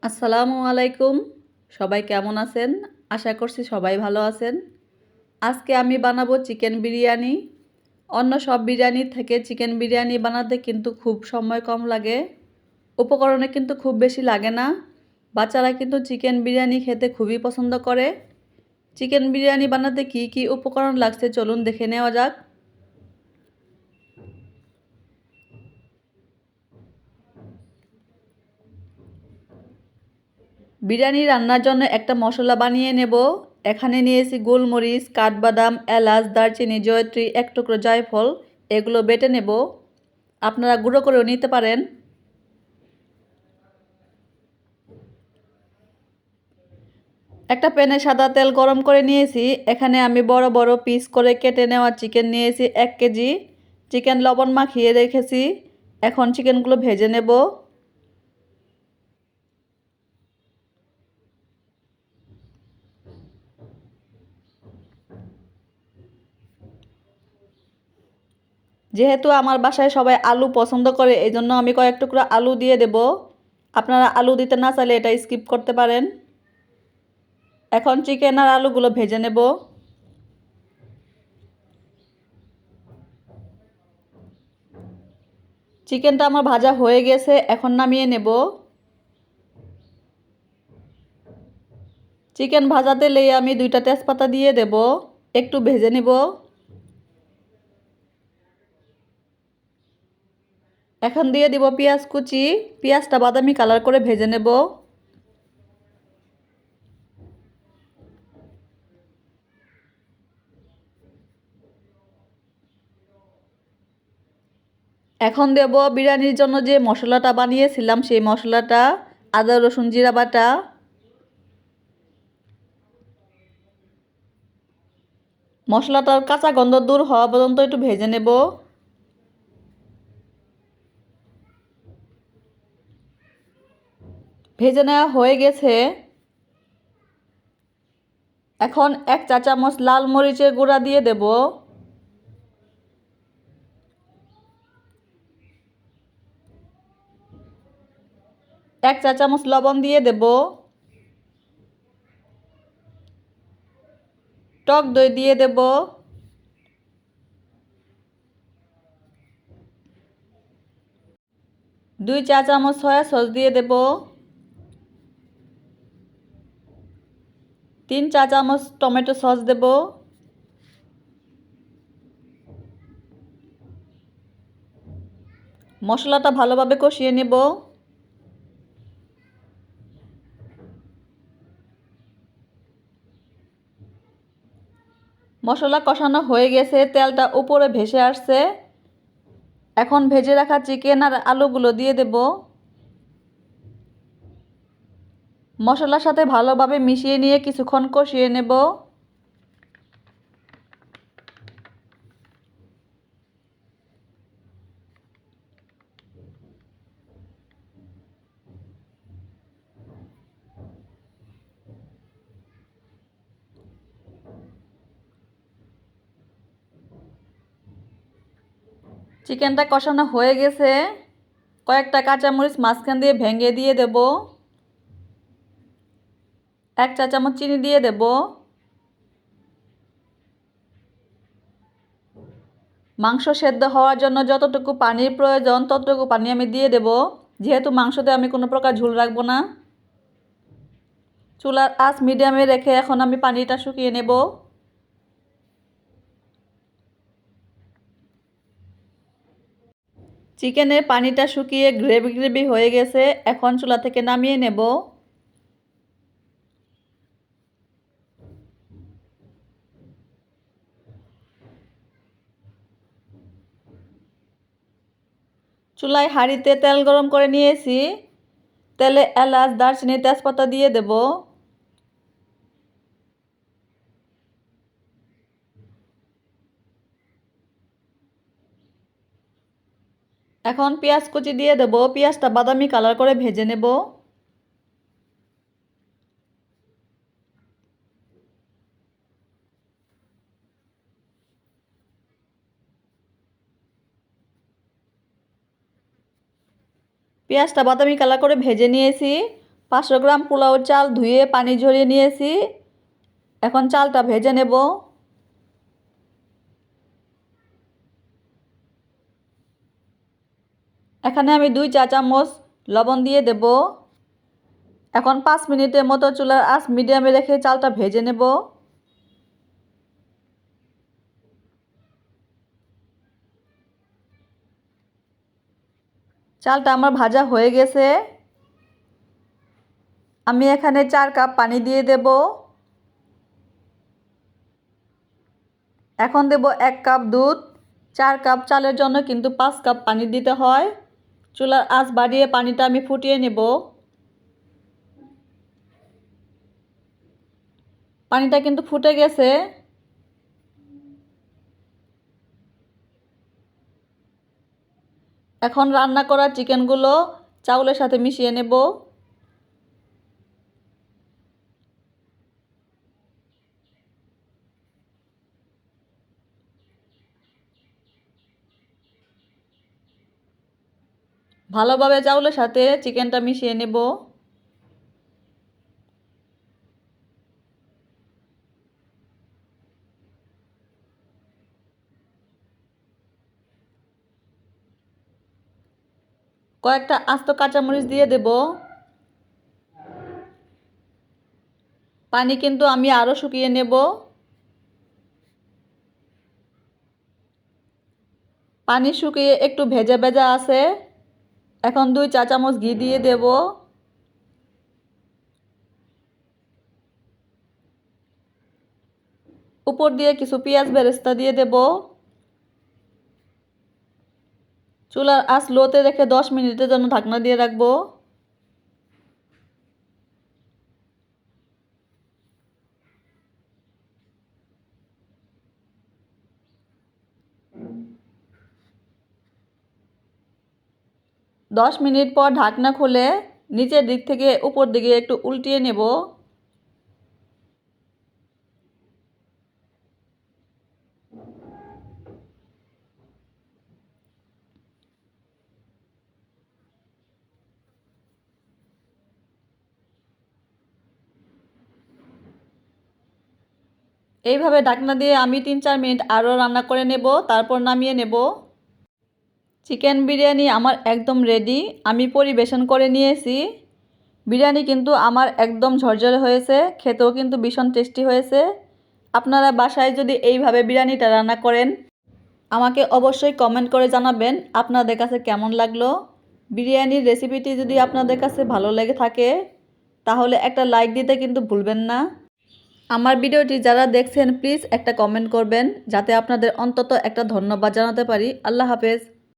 আসসালামু আলাইকুম। সবাই কেমন আছেন? আশা করছি সবাই ভালো আছেন। আজকে আমি বানাবো চিকেন বিরিয়ানি। অন্য সব বিরিয়ানি থেকে চিকেন বিরিয়ানি বানাতে কিন্তু খুব সময় কম লাগে। উপকরণে কিন্তু খুব বেশি লাগে না। বাচ্চারা কিন্তু চিকেন বিরিয়ানি খেতে খুবই পছন্দ করে। চিকেন বিরিয়ানি বানাতে কি কি উপকরণ লাগছে চলুন দেখে নেওয়া যাক। বিরিয়ানি রান্নার জন্য একটা মশলা বানিয়ে নেব। এখানে নিয়েছি গোলমরিচ, কাঠবাদাম, এলাচ, দারচিনি, জয়ত্রী, এক টুকরো জায়ফল। এগুলো বেটে নেব। আপনারা গুঁড়ো করেও নিতে পারেন। একটা প্যানে সাদা তেল গরম করে নিয়েছি। এখানে আমি বড় বড় পিস করে কেটে নেওয়া চিকেন নিয়েছি 1 কেজি। চিকেন লবণ মাখিয়ে রেখেছি। এখন চিকেনগুলো ভেজে নেব। যেহেতু আমার বাসায় সবাই আলু পছন্দ করে এই জন্য আমি কয়েক টুকরো আলু দিয়ে দেব। আপনারা আলু দিতে না চাইলে এটা স্কিপ করতে পারেন। এখন চিকেন আর আলুগুলো ভেজে নেব। চিকেনটা আমার ভাজা হয়ে গেছে, এখন নামিয়ে নেব। চিকেন ভাজা তেলে আমি 2টা তেজপাতা দিয়ে দেব। একটু ভেজে নেব। এখন দিয়ে দিব পেঁয়াজ কুচি। পেঁয়াজটা বাদামি কালার করে ভেজে নেব। এখন দেব বিরিয়ানির জন্য যে মশলাটা বানিয়েছিলাম সেই মশলাটা, আদা রসুন জিরা বাটা। মশলাটার কাঁচা গন্ধ দূর হওয়া পর্যন্ত একটু ভেজে নেব। ভেজে নেওয়া হয়ে গেছে। এখন 1 চা চামচ লাল মরিচের গুঁড়া দিয়ে দেব। 1 চা চামচ লবণ দিয়ে দেব। টক দই দিয়ে দেব। 2 চা চামচ সয়া সস দিয়ে দেব। 3 চা চামচ টমেটো সস দেব। মশলাটা ভালোভাবে কষিয়ে নেব। মশলা কষানো হয়ে গেছে, তেলটা উপরে ভেসে আসছে। এখন ভেজে রাখা চিকেন আর আলুগুলো দিয়ে দেব। মশলার সাথে ভালোভাবে মিশিয়ে নিয়ে কিছুক্ষণ কষিয়ে নেব। চিকেনটা কষানো হয়ে গেছে। কয়েকটা কাঁচামরিচ মাঝখান দিয়ে ভেঙে দিয়ে দেব। 1 চা চামচ চিনি দিয়ে দেব। মাংস সেদ্ধ হওয়ার জন্য যতটুকু পানির প্রয়োজন ততটুকু পানি আমি দিয়ে দেব। যেহেতু মাংসতে আমি কোনো প্রকার ঝোল রাখবো না। চুলার আঁচ মিডিয়ামে রেখে এখন আমি পানিটা শুকিয়ে নেব। চিকেনের পানিটা শুকিয়ে গ্রেভি গ্রেভি হয়ে গেছে। এখন চুলা থেকে নামিয়ে নেব। চুলায় হাঁড়িতে তেল গরম করে নিয়েছি। তেলে এলাচ, দারচিনি, তেজপাতা দিয়ে দেব। এখন পেঁয়াজ কুচি দিয়ে দেব। পেঁয়াজটা বাদামি কালার করে ভেজে নেব। পেঁয়াজটা বাদামি কালার করে ভেজে নিয়েছি। 500 গ্রাম পোলাও চাল ধুয়ে পানি ঝরিয়ে নিয়েছি। এখন চালটা ভেজে নেব। এখানে আমি 2 চা চামচ লবণ দিয়ে দেব। এখন 5 মিনিটের মতো চুলার আঁচ মিডিয়ামে রেখে চালটা ভেজে নেব। চালটা আমার ভাজা হয়ে গেছে। আমি এখানে 4 কাপ পানি দিয়ে দেব। এখন দেব 1 কাপ দুধ। 4 কাপ চালের জন্য কিন্তু 5 কাপ পানি দিতে হয়। চুলার আঁচ বাড়িয়ে পানিটা আমি ফুটিয়ে নেব। পানিটা কিন্তু ফুটে গেছে। এখন রান্না করা চিকেনগুলো চাউলের সাথে মিশিয়ে নেব। ভালোভাবে চাউলের সাথে চিকেনটা মিশিয়ে নেব। কয়েকটা আস্ত কাঁচামরিচ দিয়ে দেব। পানি কিন্তু আমি আরও শুকিয়ে নেব। পানি শুকিয়ে একটু ভেজা ভেজা আছে। এখন 2 চা চামচ ঘি দিয়ে দেব। উপর দিয়ে কিছু পেঁয়াজ বেরেস্তা দিয়ে দেব। চুলার আঁচ লোতে রেখে 10 মিনিটের জন্য ঢাকনা দিয়ে রাখবো। দশ মিনিট পর ঢাকনা খুলে নিচের দিক থেকে উপর দিকে একটু উল্টিয়ে নেব। এইভাবে ঢাকনা দিয়ে আমি 3-4 মিনিট আরও রান্না করে নেব, তারপর নামিয়ে নেব। চিকেন বিরিয়ানি আমার একদম রেডি। আমি পরিবেশন করে নিয়েছি। বিরিয়ানি কিন্তু আমার একদম ঝরঝরে হয়েছে, খেতেও কিন্তু ভীষণ টেস্টি হয়েছে। আপনারা বাসায় যদি এইভাবে বিরিয়ানিটা রান্না করেন, আমাকে অবশ্যই কমেন্ট করে জানাবেন আপনাদের কাছে কেমন লাগলো। বিরিয়ানির রেসিপিটি যদি আপনাদের কাছে ভালো লেগে থাকে তাহলে একটা লাইক দিতে কিন্তু ভুলবেন না। আমার ভিডিওটি যারা দেখছেন প্লিজ একটা কমেন্ট করবেন, যাতে আপনাদের অন্তত একটা ধন্যবাদ জানাতে পারি। আল্লাহ হাফেজ।